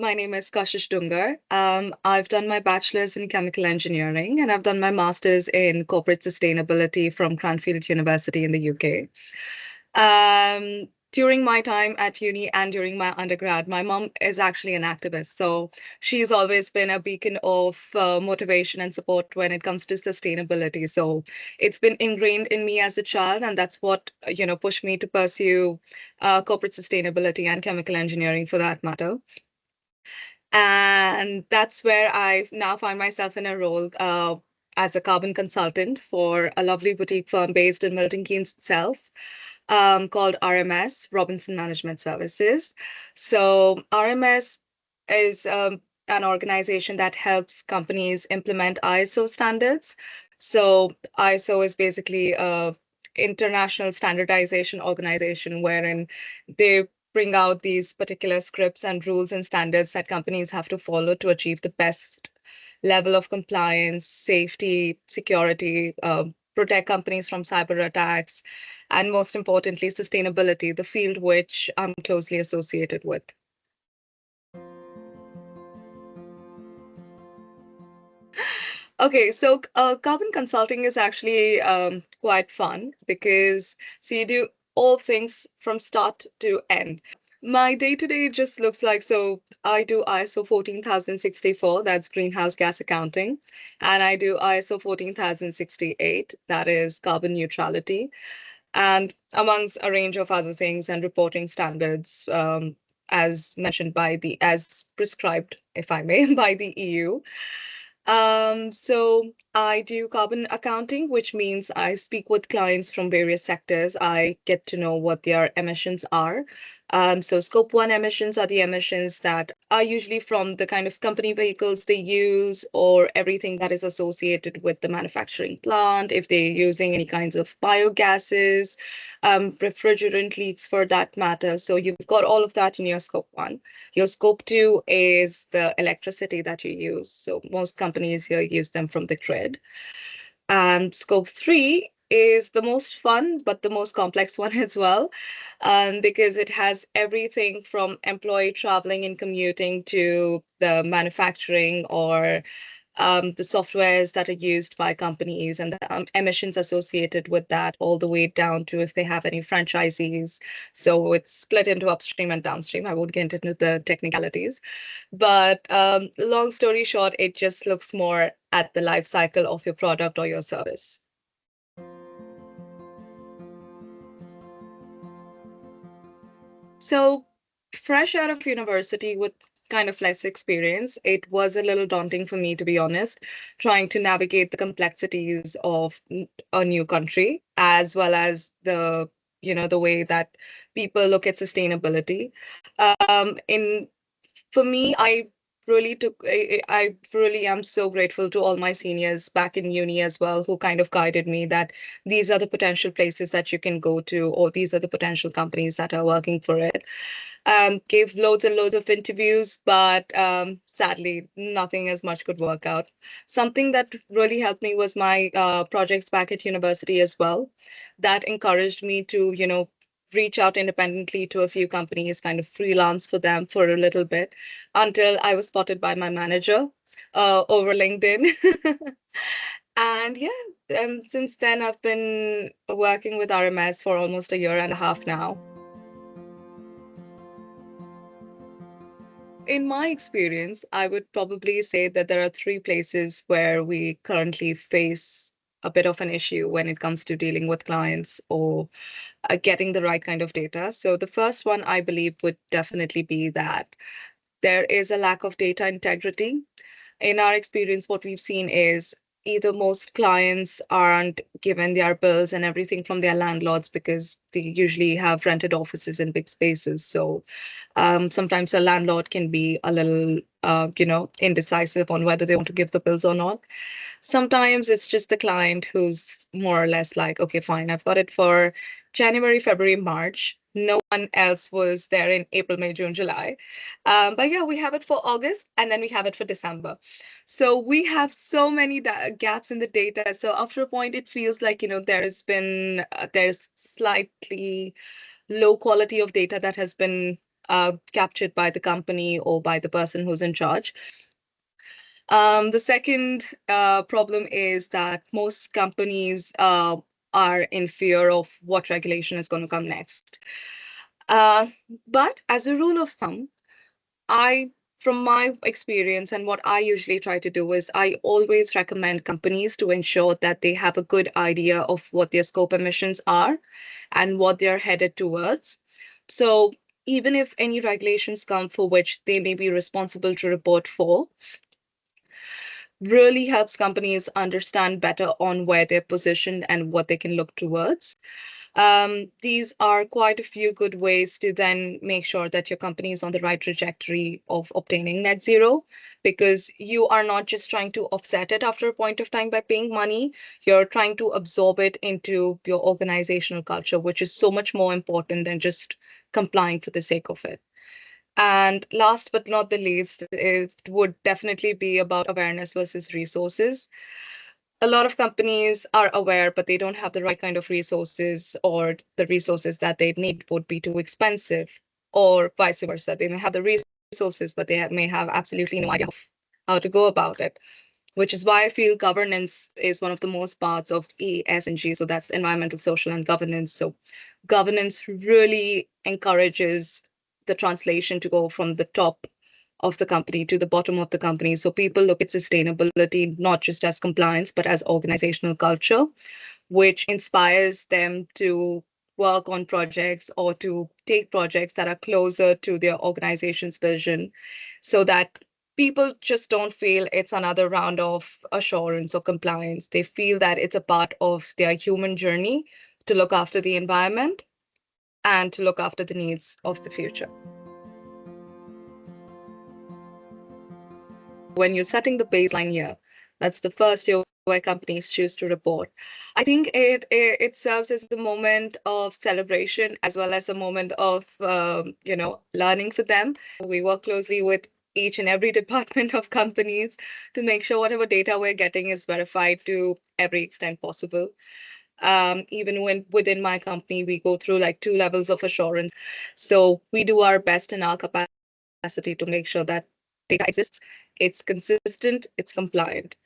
My name is Kashish Dungar. I've done my bachelor's in chemical engineering and I've done my master's in corporate sustainability from Cranfield University in the UK. During my time at uni and during my undergrad, my mom is actually an activist. So she's always been a beacon of motivation and support when it comes to sustainability. So it's been ingrained in me as a child, and that's what, pushed me to pursue corporate sustainability and chemical engineering for that matter. And that's where I now find myself in a role as a carbon consultant for a lovely boutique firm based in Milton Keynes itself, called RMS, Robinson Management Services. So RMS is an organization that helps companies implement ISO standards. So ISO is basically a international standardization organization wherein they bring out these particular scripts and rules and standards that companies have to follow to achieve the best level of compliance, safety, security, protect companies from cyber attacks, and most importantly, sustainability, the field which I'm closely associated with. Okay, so carbon consulting is actually quite fun because so you do all things from start to end. My day-to-day just looks like so I do ISO 14064, that's greenhouse gas accounting, and I do ISO 14068, that is carbon neutrality, and amongst a range of other things and reporting standards as mentioned as prescribed, if I may, by the EU. So I do carbon accounting, which means I speak with clients from various sectors. I get to know what their emissions are. So scope one emissions are the emissions that are usually from the kind of company vehicles they use or everything that is associated with the manufacturing plant, if they're using any kinds of biogases, refrigerant leaks for that matter. So you've got all of that in your scope one. Your scope two is the electricity that you use. So most companies here use them from the grid. And scope three is the most fun, but the most complex one as well, because it has everything from employee traveling and commuting to the manufacturing or the softwares that are used by companies and the emissions associated with that, all the way down to if they have any franchisees. So it's split into upstream and downstream. I won't get into the technicalities. But long story short, it just looks more at the life cycle of your product or your service. So, fresh out of university with kind of less experience, it was a little daunting for me, to be honest, trying to navigate the complexities of a new country, as well as the way that people look at sustainability. In For me, I really am so grateful to all my seniors back in uni as well, who kind of guided me that these are the potential places that you can go to, or these are the potential companies that are working for it. Gave loads and loads of interviews, but sadly, nothing as much could work out. Something that really helped me was my projects back at university as well. That encouraged me to, reach out independently to a few companies, kind of freelance for them for a little bit until I was spotted by my manager over LinkedIn. And yeah, since then, I've been working with RMS for almost a year and a half now. In my experience, I would probably say that there are three places where we currently face a bit of an issue when it comes to dealing with clients or getting the right kind of data. So the first one I believe would definitely be that there is a lack of data integrity. In our experience, what we've seen is either most clients aren't given their bills and everything from their landlords because they usually have rented offices in big spaces. So sometimes a landlord can be a little, indecisive on whether they want to give the bills or not. Sometimes it's just the client who's more or less like, okay, fine, I've got it for January, February, March. No one else was there in April, May, June, July. But yeah, we have it for August and then we have it for December. So we have so many gaps in the data. So after a point, it feels like, there's slightly low quality of data that has been captured by the company or by the person who's in charge. The second problem is that most companies are in fear of what regulation is going to come next. Uh, but as a rule of thumb, I, from my experience and what I usually try to do is I always recommend companies to ensure that they have a good idea of what their scope emissions are and what they're headed towards. So even if any regulations come for which they may be responsible to report for, really helps companies understand better on where they're positioned and what they can look towards. These are quite a few good ways to then make sure that your company is on the right trajectory of obtaining net zero, because you are not just trying to offset it after a point of time by paying money, you're trying to absorb it into your organizational culture, which is so much more important than just complying for the sake of it. And last but not the least, it would definitely be about awareness versus resources. A lot of companies are aware, but they don't have the right kind of resources, or the resources that they need would be too expensive, or vice versa. They may have the resources, but they may have absolutely no idea how to go about it, which is why I feel governance is one of the most parts of ESG. So that's environmental, social, and governance. So governance really encourages the translation to go from the top of the company to the bottom of the company. So people look at sustainability not just as compliance, but as organizational culture, which inspires them to work on projects or to take projects that are closer to their organization's vision, so that people just don't feel it's another round of assurance or compliance. They feel that it's a part of their human journey to look after the environment and to look after the needs of the future. When you're setting the baseline year, that's the first year where companies choose to report. I think it serves as a moment of celebration as well as a moment of learning for them. We work closely with each and every department of companies to make sure whatever data we're getting is verified to every extent possible. Even when within my company, we go through like two levels of assurance. So we do our best in our capacity to make sure that data exists, it's consistent, it's compliant.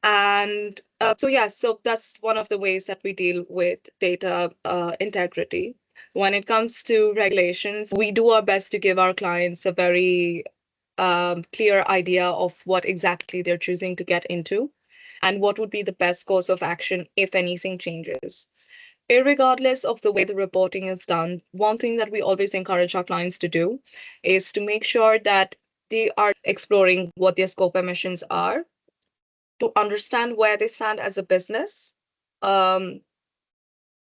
And so that's one of the ways that we deal with data integrity. When it comes to regulations, we do our best to give our clients a very clear idea of what exactly they're choosing to get into and what would be the best course of action if anything changes. Irregardless of the way the reporting is done, one thing that we always encourage our clients to do is to make sure that they are exploring what their scope emissions are, to understand where they stand as a business, um,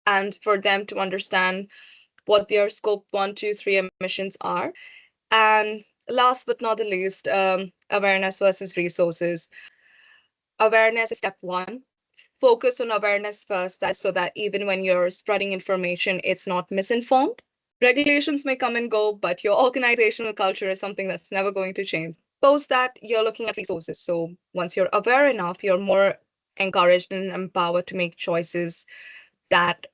and for them to understand what their scope 1, 2, 3 emissions are. And last but not the least, awareness versus resources. Awareness is step one. Focus on awareness first, that so that even when you're spreading information, it's not misinformed. Regulations may come and go, but your organizational culture is something that's never going to change. Post that, you're looking at resources. So once you're aware enough, you're more encouraged and empowered to make choices that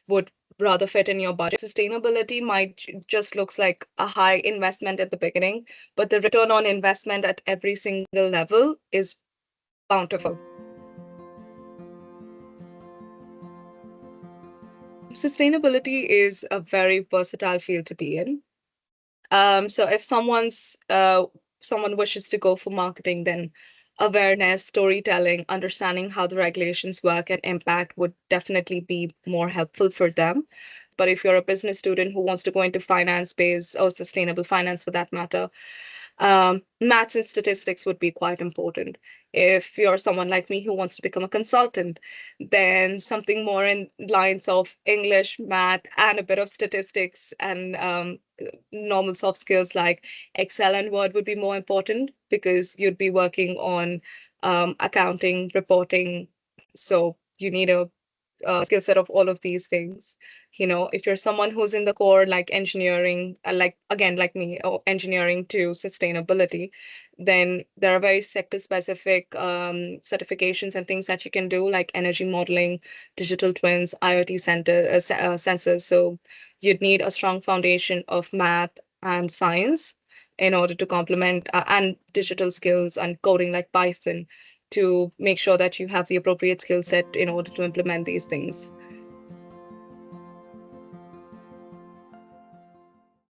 would rather fit in your budget. Sustainability might just looks like a high investment at the beginning, but the return on investment at every single level is bountiful. Sustainability is a very versatile field to be in. So if someone wishes to go for marketing, then awareness, storytelling, understanding how the regulations work and impact would definitely be more helpful for them. But if you're a business student who wants to go into finance space or sustainable finance for that matter, maths and statistics would be quite important. If you're someone like me who wants to become a consultant, then something more in lines of English, math, and a bit of statistics and normal soft skills like Excel and Word would be more important, because you'd be working on accounting, reporting. So you need a skill set of all of these things. If you're someone who's in the core, like engineering, like again, like me, engineering to sustainability, Then there are very sector specific certifications and things that you can do, like energy modeling, digital twins, IoT sensors. So you'd need a strong foundation of math and science in order to complement and digital skills and coding like Python to make sure that you have the appropriate skill set in order to implement these things.